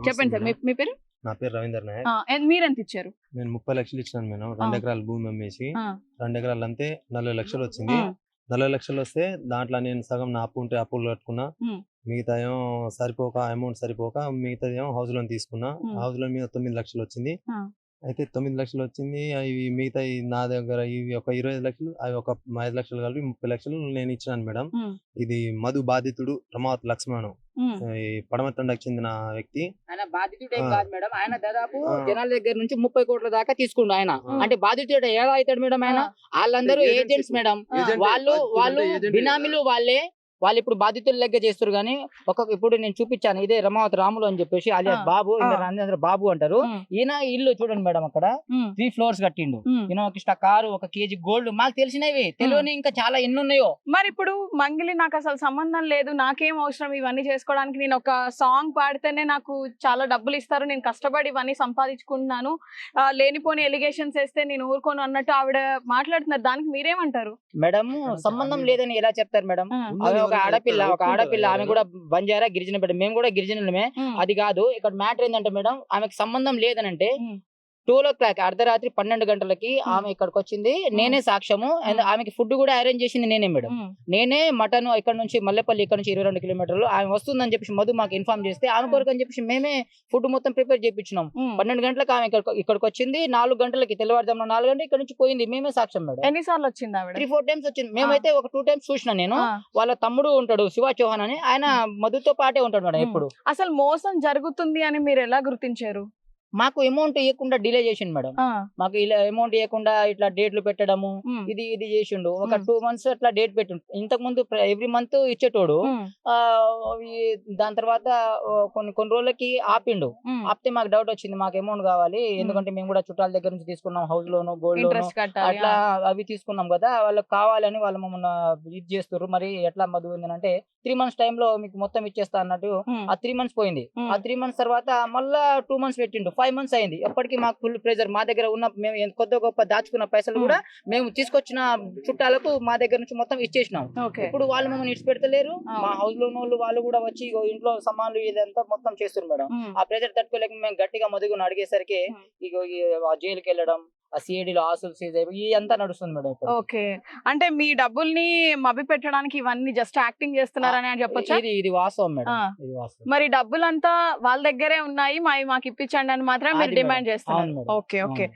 చెప్పండి సార్ మీ పేరు? నా పేరు రవీందర్ నాయక్. మీరెంత ఇచ్చారు? నేను 30 లక్షలు ఇచ్చినాను మేడం. 2 ఎకరాల భూమి అమ్మేసి 2 ఎకరాలు అంతే 40 లక్షలు వచ్చింది. 40 లక్షలు వస్తే దాంట్లో నేను సగం నా అప్పు ఉంటే అప్పులు కట్టుకున్నా, మిగతా ఏమో సరిపోక అమౌంట్ సరిపోక మిగతాది ఏమో హౌస్ లోన్ తీసుకున్నా. హౌస్ లోన్ మీద 9 లక్షలు వచ్చింది. అయితే 9 లక్షలు వచ్చింది. అవి మిగతా నా దగ్గర ఇవి ఒక 25 లక్షలు, అవి ఒక 5 లక్షలు కలిపి 30 లక్షలు నేను ఇచ్చినాను మేడం. ఇది మధు బాధితుడు రమావత్ లక్ష్మణ్, ఈ పడమతండకు చెందిన వ్యక్తి. ఆయన బాధితుడే కాదు మేడం, ఆయన దాదాపు జనాల దగ్గర నుంచి 30 కోట్ల దాకా తీసుకుండు ఆయన. అంటే బాధితుడు ఎలా అవుతాడు మేడం? ఆయన వాళ్ళందరూ ఏజెంట్స్ మేడం. వాళ్ళు బినామీలు వాళ్ళు ఇప్పుడు బాధితులు లెక్క చేస్తారు. కానీ ఇప్పుడు నేను చూపించాను, ఇదే రమావత్ రాములు అని చెప్పేసి అలియాస్ బాబు, అందరూ బాబు అంటారు. ఈయన ఇల్లు చూడండి మేడం, అక్కడ 3 ఫ్లోర్స్ కట్టిండు. ఈయన ఒక కారు, 1 కేజీ గోల్డ్, మాకు తెలిసినవి తెలియని ఇంకా చాలా ఎన్ని ఉన్నాయో. మరి ఇప్పుడు మంగిలి నాకు అసలు సంబంధం లేదు, నాకేం అవసరం ఇవన్నీ చేసుకోవడానికి, నేను ఒక సాంగ్ పాడితేనే నాకు చాలా డబ్బులు ఇస్తారు, నేను కష్టపడి ఇవన్నీ సంపాదించుకుంటున్నాను, లేనిపోని ఎలిగేషన్స్ వేస్తే నేను ఊరుకోను అన్నట్టు ఆవిడ మాట్లాడుతున్నారు. దానికి మీరేమంటారు మేడం? సంబంధం లేదని ఎలా చెప్తారు మేడం? ఒక ఆడపిల్ల ఆమె కూడా బంజారా గిరిజన బిడ్డ, మేము కూడా గిరిజనులమే. అది కాదు ఇక్కడ మ్యాటర్ ఏంటంటే మేడం, ఆమెకు సంబంధం లేదనంటే 12 o'clock అర్ధరాత్రి 12 గంటలకి ఆమె ఇక్కడికి వచ్చింది. నేనే సాక్ష్యము. ఆమెకి ఫుడ్ కూడా అరేంజ్ చేసింది నేనే మేడం. నేనే మటన్ ఇక్కడ నుంచి మల్లెపల్లి, ఇక్కడ నుంచి 22 కిలోమీటర్లు ఆమె వస్తుందని చెప్పి మధు మాకు ఇన్ఫార్మ్ చేస్తే ఆమె కొరకు అని చెప్పి మేమే ఫుడ్ మొత్తం ప్రిపేర్ చేయించినాం. 12 గంటలకు ఆమె ఇక్కడికి వచ్చింది. 4 గంటలకి తెల్లవారుజామున 4 గంటలకు ఇక్కడ నుంచి పోయింది. మేమే సాక్ష్యం మేడం. ఎన్నిసార్లు వచ్చింది? 3-4 టైమ్స్ వచ్చింది. మేమైతే ఒక 2 టైమ్స్ చూసినా. నేను వాళ్ళ తమ్ముడు ఉంటాడు శివ చౌహాన్ అని, ఆయన మధుతో పాటే ఉంటాడు మేడం ఎప్పుడు. అసలు మోసం జరుగుతుంది అని మీరు ఎలా గుర్తించారు? మాకు అమౌంట్ ఇవ్వకుండా డిలే చేసిండు మేడం. మాకు ఇలా అమౌంట్ ఇవ్వకుండా ఇట్లా డేట్లు పెట్టడము, ఇది చేసిండు. ఒక 2 months అట్లా డేట్ పెట్టిండు. ఇంతకు ముందు ఎవ్రీ మంత్ ఇచ్చేటోడు. దాని తర్వాత కొన్ని రోజులకి ఆపిండు. ఆపితే మాకు డౌట్ వచ్చింది, మాకు అమౌంట్ కావాలి, ఎందుకంటే మేము కూడా చుట్టాల దగ్గర నుంచి తీసుకున్నాం, హౌస్ లోను, గోల్డ్ లోను అట్లా అవి తీసుకున్నాం కదా, వాళ్ళకి కావాలని వాళ్ళు మమ్మల్ని ఇది చేస్తారు. మరి ఎట్లా మధు అంటే 3 months టైంలో మీకు మొత్తం ఇచ్చేస్తా అన్నట్టు. ఆ 3 months పోయింది. ఆ 3 months తర్వాత మళ్ళా 2 months పెట్టిండు. 5 months అయింది. ఎప్పటికీ మాకు ఫుల్ ప్రెజర్. మా దగ్గర ఉన్న మేము కొద్ది గొప్ప దాచుకున్న పైసలు కూడా మేము తీసుకొచ్చిన చుట్టాలకు మా దగ్గర నుంచి మొత్తం ఇచ్చేసినాం. ఇప్పుడు వాళ్ళు మమ్మల్ని ఇచ్చి పెడతలేరు. మా హౌస్ లో వాళ్ళు కూడా వచ్చి ఇంట్లో సామాన్లు ఇదంతా మొత్తం చేస్తారు మేడం. ఆ ప్రెజర్ తట్టుకోలేక మేము గట్టిగా మధుగుని అడిగేసరికి జైలుకి వెళ్ళడం, ఆ సిఐడిలో ఆసులు సీజ్ అయిపోయి ఇదంతా నడుస్తుంది మేడం. ఓకే, అంటే మీ డబ్బుల్ని మభి పెట్టడానికి ఇవన్నీ జస్ట్ యాక్టింగ్ చేస్తున్నారని చెప్పొచ్చు. ఇది వాస్తవం మేడం. మరి డబ్బులంతా వాళ్ళ దగ్గరే ఉన్నాయి, మాకు ఇప్పించండి అని మాత్రం మీరు డిమాండ్ చేస్తున్నారు. ఓకే.